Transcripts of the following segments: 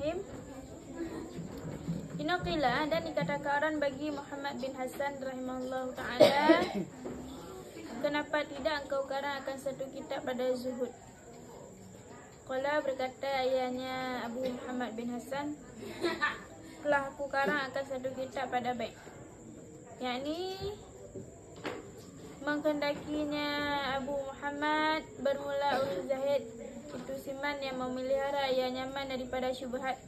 Bismillahirrahmanirrahim. Inaqila, dan dikatakan orang bagi Muhammad bin Hasan rahimahullah ta'ala, kenapa tidak engkau karang akan satu kitab pada zuhud? Qala, berkata ayahnya Abu Muhammad bin Hasan, telah aku karang akan satu kitab pada baik, yakni menghendakinya Abu Muhammad bermula urus zahid, itu siman yang memelihara ia nyaman daripada syubhat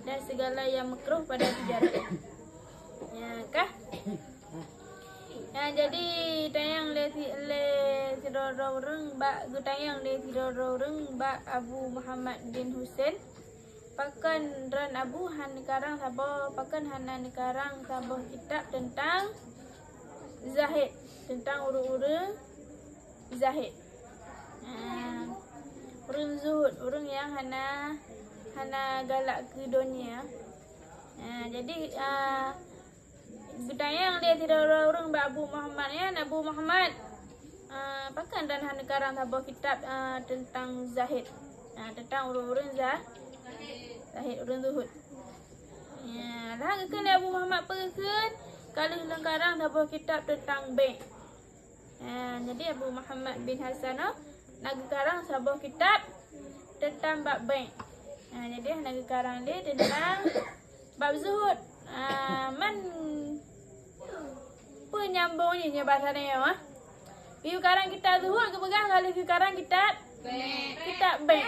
dan segala yang makruh pada tijarah. Ya kah? Ya, jadi tayang le tidororeng ba gutayang le tidororeng ba Abu Muhammad bin Husain pakan ran Abu han karang sabo pakan hanan karang sabo kitab tentang zahid, tentang urung-urung zahid. Urung zuhud, urung yang hana galak ke dunia. Jadi budaya yang dia tidak urung Abu Muhammad ya, Abu Muhammad pakan dan hana karang sabo kitab tentang zahid. Tentang urung-urung zahid, urung zuhud. Ya, lah kan Abu Muhammad perken kalau lengkarang sabo kitab tentang bank. Jadi Abu Muhammad bin Hasan nak karang sabo kitab tentang bab bank. Jadi nak karang dia tentang bab zuhud. Man penyambungnya bahasa ni ya. Piu karang kitab zuhud ke pegang kalau karang kitab bank.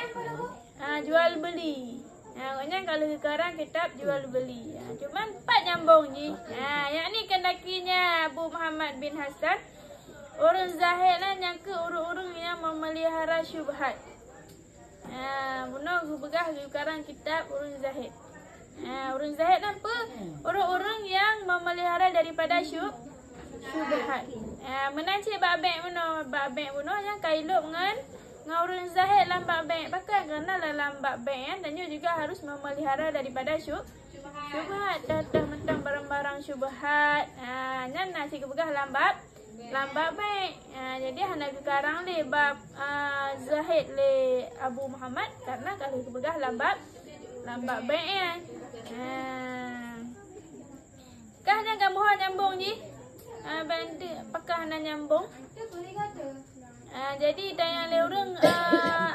Jual beli. Maknanya kalau sekarang kitab jual beli. Cuman empat nyambung je. Yang ni kendakinya Abu Muhammad bin Hasan, orang zahid lah nyangka orang-orang yang memelihara syubhat. Bunuh begah sekarang kitab orang zahid. Orang zahid apa? Orang-orang yang memelihara daripada syubhat. Menancik babek bunuh yang kailup dengan orang zahid lambat bank, bahkan kerana dalam bab bank dan juga harus memelihara daripada syubhat, datang mentang barang-barang syubhat. Nan nasi kebegah lambat bank. Jadi hendak sekarang le bab zahid le Abu Muhammad karena kalau kebegah lambat bank ya. Kah hanya kamu nyambung je. Bantu apakah hanya nyambung? Jadi tayang le urang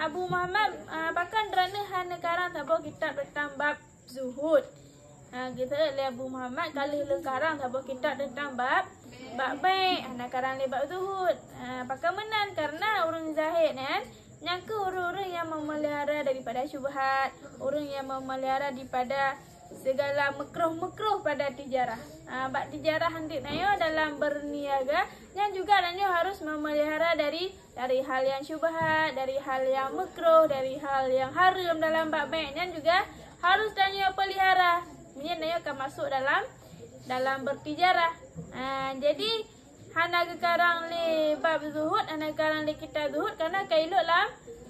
Abu Muhammad pakan kerana hana karang sabo kitab tentang bab zuhud. Kita le Abu Muhammad kalau le karang sabo kitab tentang bab baik, hana karang le bab zuhud. Pakan menan karena orang zahid kan nyangka orang-orang yang memelihara daripada syubhat, orang yang memelihara daripada segala makruh pada tijarah. Bab tijarah hendak nayo dalam berniaga yang juga nanyo harus memelihara dari hal yang syubhat, dari hal yang makruh, dari hal yang haram dalam bab bank dan juga harus nanyo pelihara. Ini nanyo akan masuk dalam bertijarah. Jadi hana kekarang le bab zuhud, hana karang le kitab zuhud karena kailuk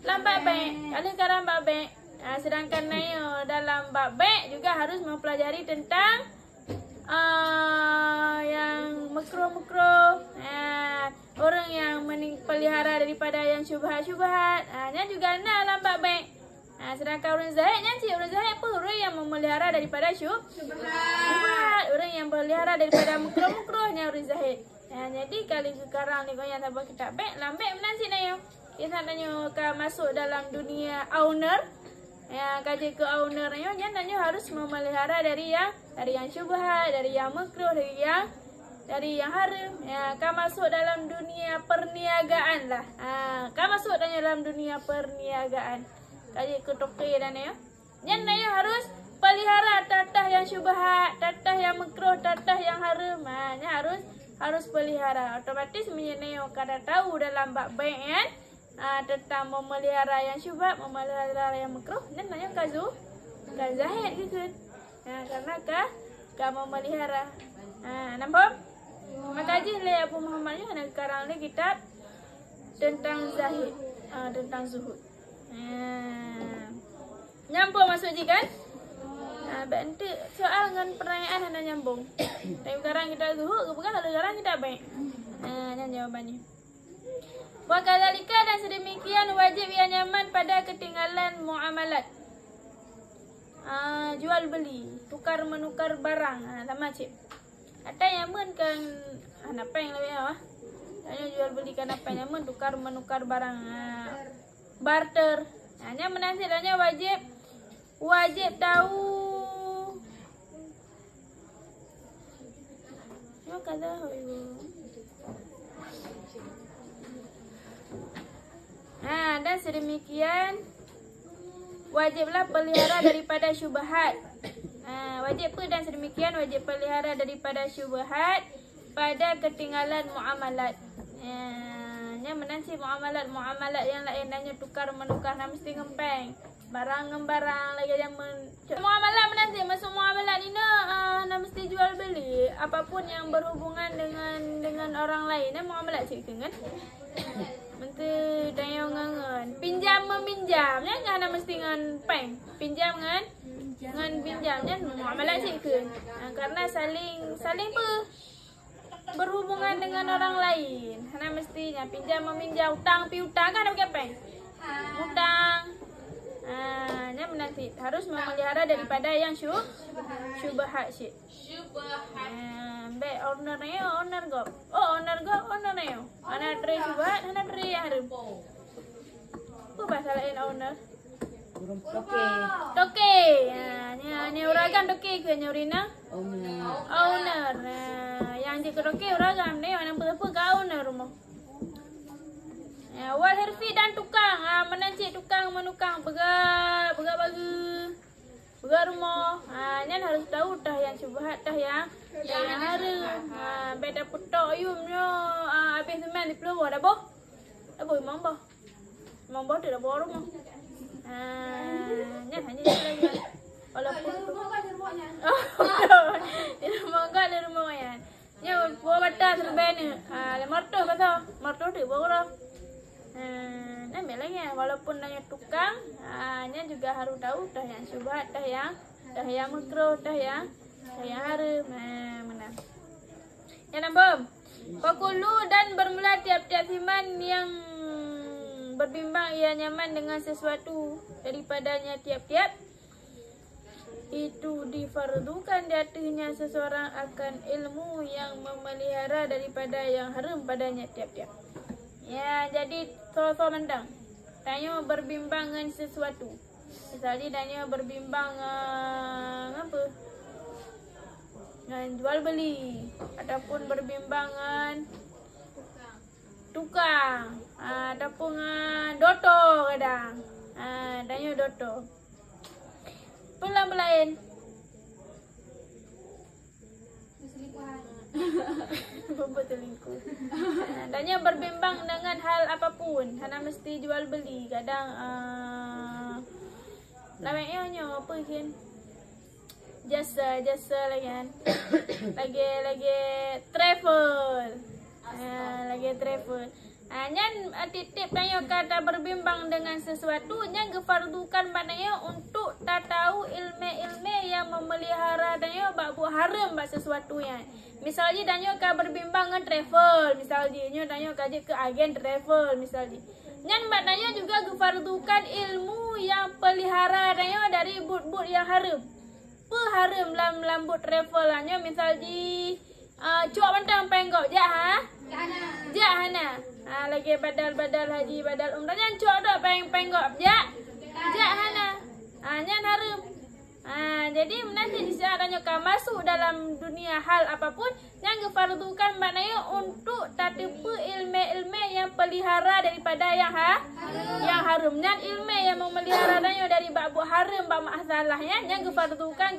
lam bab bank. Kalau karang bab bank sedangkan nayo dalam bab baik juga harus mempelajari tentang yang makruh. Orang yang pelihara daripada yang syubhat. Nya juga dalam bab baik. Sedangkan orang zahid orang zahid apa? Orang yang memelihara daripada syubhat. Orang yang pelihara daripada makruh-makruhnya orang zahid. Jadi kalau sekarang ni kau yang tak kitab baik, lambat menanti nayo. Kita nanyo akan masuk dalam dunia owner. Kaji ke owner nyo nanyo harus memelihara dari yang syubhat, dari yang makruh, dari yang haram. Kan masuk dalam dunia perniagaan lah. Kan masuk dalam dunia perniagaan. Kaji ke toke dan nanyo harus pelihara tatah yang syubhat, tatah yang makruh, tatah yang haram. Harus pelihara. Otomatis menyenyo kada tahu dalam bab baik kan. Tentang memelihara yang syubhat, memelihara yang makruh, dan namanya zahid gitu. Karena ka memelihara. Nampak? Maka je le Abu Muhammad ni nak karang le kitab tentang zahid, tentang zuhud. Nyambung masuk je kan? Bantu soal dengan pertanyaan hanya nyambung. Tapi sekarang kita zuhud, bukan kalau sekarang kita baik. Dan jawabannya. Wakadzalika, dan sedemikian wajib yang nyaman pada ketinggalan muamalat. jual beli, tukar menukar barang. Sama cik. Ada yang men kan apa yang lebih apa? Hanya jual beli kan apa yang men tukar menukar barang. Barter. Hanya menantikannya wajib tahu. Cuma kata dan sedemikian wajiblah pelihara daripada syubhat. Wajib dan sedemikian wajib pelihara daripada syubhat pada ketinggalan muamalat. Menanti muamalat yang lain hanya tukar menukar mesti ngempeng. Barang lagi yang muamalat menanti masuk muamalat ni mesti jual beli apapun yang berhubungan dengan orang lain. Muamalat cik kan? Mesti tanya ngan pinjam meminjam kan mesti ngan peng. Pinjam ngan pinjam muamalat cik kan? Karena saling berhubungan dengan orang lain. Karena mestinya pinjam meminjam, utang piutang kan ada pakai peng. Utang. Menanti harus memelihara daripada yang syubhat sih. Owner go. Owner neo. Ana tre syubhat, ana tre yang harum. Apa bahasa lain owner? Toke. Ni uragan toke ke nyorina? Owner. Yang di toke uragan ni orang apa ke owner rumah. Wal herfi dan tukang. Menancik tukang menukang pegang rumah. Nyan harus tahu dah yang syubhat dah yang harum. Beda putok yumnya habis semen di peluang dah boh. Dah boh imam boh. Imam boh tu dah boh rumah. Nyan hanya lagi. Walaupun di rumah yan. Nya boh batas terbena. Marto kata. Marto tu boh dah. Lagi walaupun nanya tukang, nya juga harus tahu dah yang syubhat, dah yang makruh, dah yang haram. Mana? Yang nombor. Fakulu dan bermula tiap-tiap siman yang berbimbang ia nyaman dengan sesuatu daripadanya tiap-tiap itu difardukan di atasnya seseorang akan ilmu yang memelihara daripada yang haram padanya tiap-tiap. Ya, jadi so mendang. Tanya berbimbangan sesuatu. Misalnya tanya berbimbang apa? Dengan jual beli ataupun berbimbangan tukang ataupun doto kadang. Tanya doto. Pelan-pelan. Berselingkuh. Tanya berbimbang dengan hal apapun, karena mesti jual beli. Kadang lamanya apa kan? Jasa lagi kan. lagi travel. Lagi travel. Nyan titip tanya kata berbimbang dengan sesuatu nya gefardukan maknanya untuk tak tahu ilmu yang memelihara tanya bab haram bab sesuatu yang. Misalnya tanya ka berbimbang dengan travel, misalnya nya tanya kaje ke agen travel misalnya. Nyan maknanya juga gefardukan ilmu yang pelihara tanya dari but-but yang haram. Haram lambut travel nya misalnya cuak bentang penggok jak hana. Lagi badal haji badal umrah nyan cuak dak penggok jak hana. Nyan haram. Jadi nanti di saat ka masuk dalam dunia hal apapun yang gefardukan maknanya untuk tatipu ilmu yang pelihara daripada yang haram. Nyan ilmu yang memelihara dari bab haram bab masalahnya yang gefardukan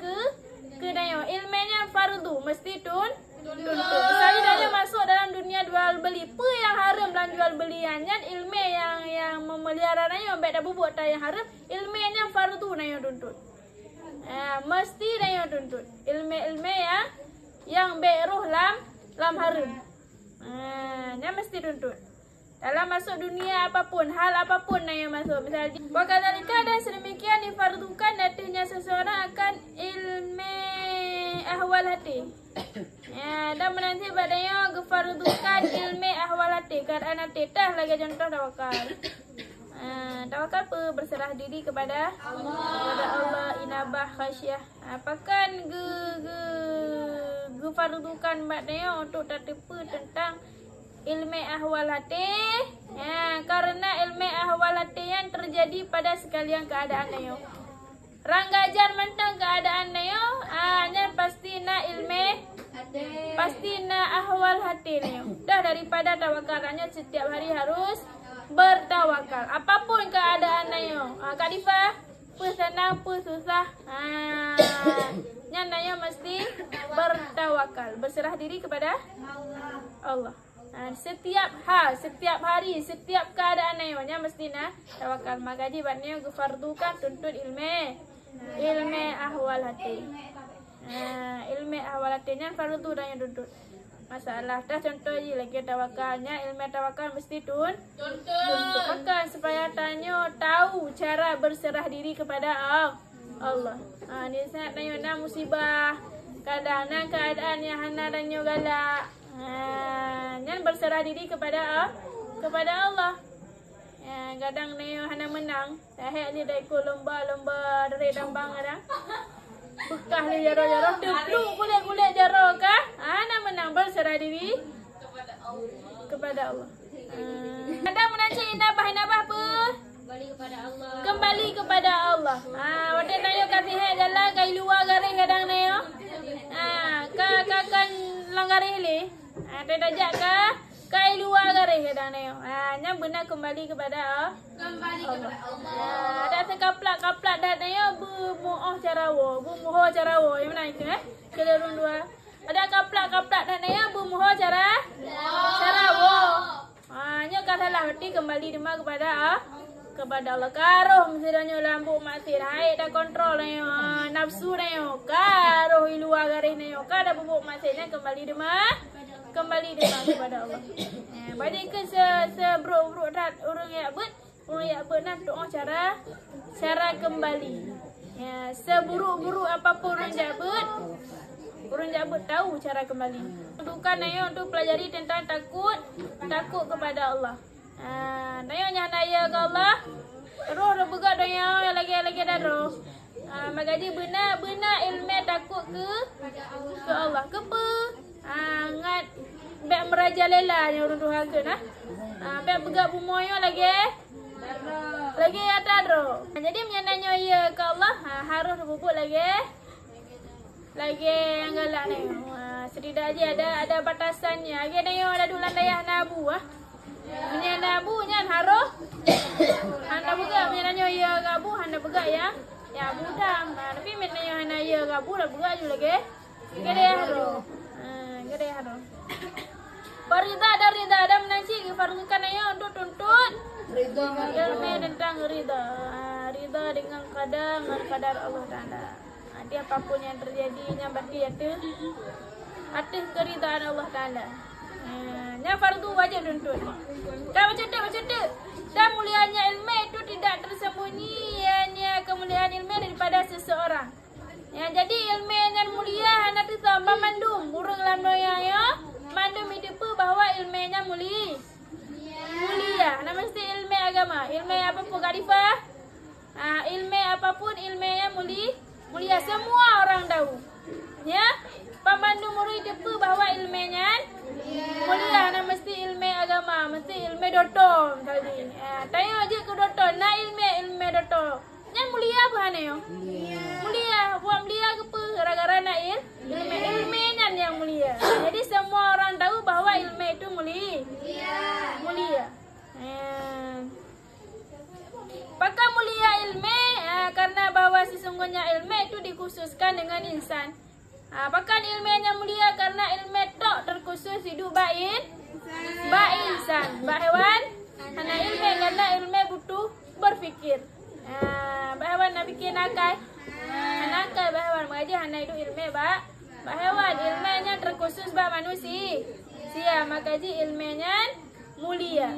ke dayo ilmunya fardu mesti tuntut. Misalnya daya masuk dalam dunia jual beli, yang haram dalam jual beliannya ilmu yang memelihara nanya baik dah buat yang haram, ilmunya fardu nanya tuntut. Mesti nanya tuntut. Ilmu yang beruh lam haram. Nya mesti tuntut. Dalam masuk dunia apapun, hal apapun nanya masuk. Misalnya, wakadzalika dan sedemikian difardukan datinya seseorang akan ilmu ahwal hati. Dan menanti padanya gefardukan ilmu ahwal hati. Keadaan hati tah lagi contoh dah wakal. Tawakal apa? Berserah diri kepada Allah, inabah, khasyah. Pakan fardukan maknanya untuk tertipu tentang ilmu ahwal hati. Karena ilmu ahwal hati yang terjadi pada sekalian keadaan nayo. Ranggajan mentang keadaan nayo, nya pasti na ilmu, pasti na ahwal hati nayo. Dah daripada tawakalnya setiap hari harus bertawakal. Apapun keadaan nayo. Kak Diva, apa senang, apa susah. Nya nayo mesti bertawakal, berserah diri kepada Allah. Setiap hal, setiap hari, setiap keadaan nayo nya mesti na tawakal. Maka jibatnya gufardukan tuntut ilmu ahwal hati. Ilmu ahwal hatinya fardu dan yang tuntut. Masalah dah contoh je lagi tawakalnya, ilmu tawakal mesti tuntut. Maka supaya tanya tahu cara berserah diri kepada Allah. Ni sangat tanya musibah, kadang keadaan yang hana dan galak. Yang berserah diri kepada Allah. Kadang neo hana menang, tahek ni dah ikut lomba dari dambang kadang. Bekah ni jaro-jaro dulu kulit-kulit jaro kah? Hana menang, berserah diri kepada Allah. Kadang menanci inabah apa? Kembali kepada Allah. Waktu neo kasih hek jalan kai luar garing kadang neo. Kan langgaring ni. Terjak kah? Kai luar garing kadang neo. Nya benar kembali kepada Allah. Ada sekaplak-kaplak dah neo bermuah carawo, yang mana itu Kelerun dua. Ada kaplak-kaplak dah neo bermuah carawo. Nya katalah hati kembali demam kepada Allah. Karoh misalnya lampu maksir haid dah kontrol neo, nafsu neo, karoh luar garing neo, kada bubuk maksirnya kembali demam kepada Allah. Bagi ke sebruk-bruk dah orang yang buat nak doa cara kembali. Seburuk-buruk apapun orang jabut tahu cara kembali. Bukan naya untuk pelajari tentang takut kepada Allah. Naya naya ke Allah. Roh begat naya lagi dah roh. Magaji benar ilmu takut ke Allah. Kepa ngat bek merajalela yang orang durhaka nah. Bek begat bumoyo lagi ada roh. Jadi menyananya ya ke Allah harus bubuk lagi yang galak ni. Sedida aja ada batasannya. Agi ni ada dulan dayah nabu Punya nabu nya harus anda buka menyananya ya gabu anda buka ya budam. Tapi menanya hana ya gabu dah buka juga lagi. Gede harus. Berita ada menanci fardukan ayo untuk tuntut ilmu tentang rida dengan kadar Allah Taala. Nanti apapun yang terjadinya berarti itu atas keridaan Allah Taala. Nya fardu wajib tuntut. Dah macam tu. Dan mulianya ilmu itu tidak tersembunyi hanya kemuliaan ilmu daripada seseorang. Jadi ilmu yang mulia nanti tambah mandum burung lamdoya ya. Mandum itu bahwa ilmunya mulia. Nah mesti ilmu agama. Ilmu apapun Karifah. Ilmu apapun ilmunya mulia. Semua orang tahu. Ya. Pemandum murid itu bahwa ilmunya mulia. Nah mesti ilmu agama. Mesti ilmu dotong tadi. Tanya aja ke dotong. Nah ilmu dotong. Yang mulia apa hanyo? Mulia. Buat mulia ke apa? Gara-gara nak ilmunya yang mulia. Jadi semua orang tahu bahwa ilmu itu mulia. Maka mulia ilmu karena bahwa sesungguhnya ilmu itu dikhususkan dengan insan. Bahkan ilmunya mulia karena ilmu tok terkhusus hidup baik insan. Hewan hanya ilmu karena ilmu butuh berfikir. Hewan nak fikir nakal hewan mengaji hanya hidup ilmu hewan ilmunya terkhusus manusia. Maka ilmunya mulia.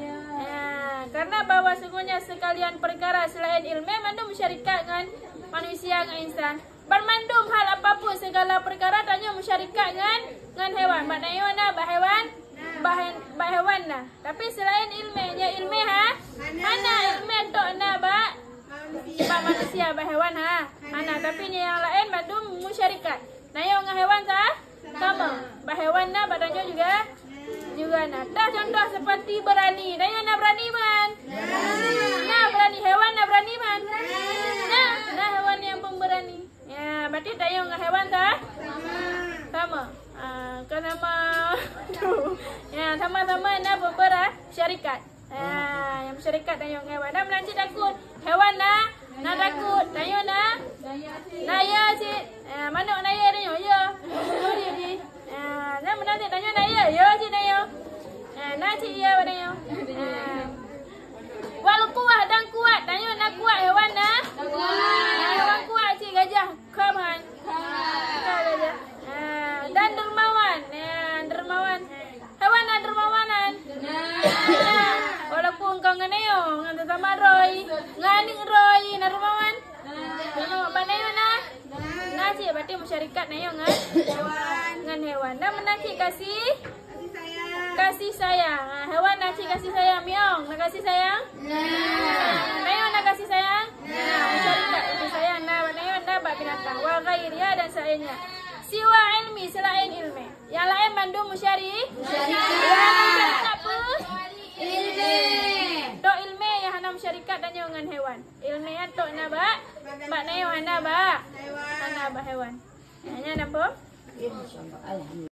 Karena bahwa sesungguhnya sekalian perkara selain ilmu mandum syarikat dengan manusia dengan insan. Bermandum hal apapun segala perkara tanya masyarakat dengan hewan. Maknanya hewan bah hewan nah. Tapi selain ilmenya ilmu ha. Hana ilmu tok na bah manusia bah hewan ha. Hana tapi yang lain bandung musyarikat. Nah yang hewan sah sama. Bah hewan nah badannya juga nah. Dah contoh seperti berani. Nah yang berani man. Nah berani hewan nah berani man. Nah hewan yang pemberani. Ya berarti yang hewan sah sama. Kenapa ya sama-sama na syarikat. Yang syarikat dan yang hewan. Nah menanti takut. Hewan na takut. Tayo na ya si. Manuk na ya tayo ya. Jadi nah menanti tayo na ya si tayo. Na si ya tayo. Walau kuat dan kuat. Tayo na kuat hewan na. Hewan kuat si gajah. Kaman. Gajah. Dan dermawan. Dermawan. Hewan na dermawanan. Walaupun kau nganeo, ngan sama Roy, nganing Roy, na dermawan. Dermawan nayo na. Nasi berarti masyarakat nayo ngan hewan. Dan menasi kasih sayang. Hewan nasi kasih sayang miong, na kasih sayang. Nayo na kasih sayang. Masyarakat kasih sayang na nayo na bak binatang. Wa ghairiha dan selainnya. Siwa ilmi selain ilmu. Yang lain bandung musyari. Yang apa? Ilmu. Tok ilmu yang hana masyarakat dan jangan hewan. Ilmu yang tok na bak nayo hana bak. Hana bak hewan. Hanya nampak?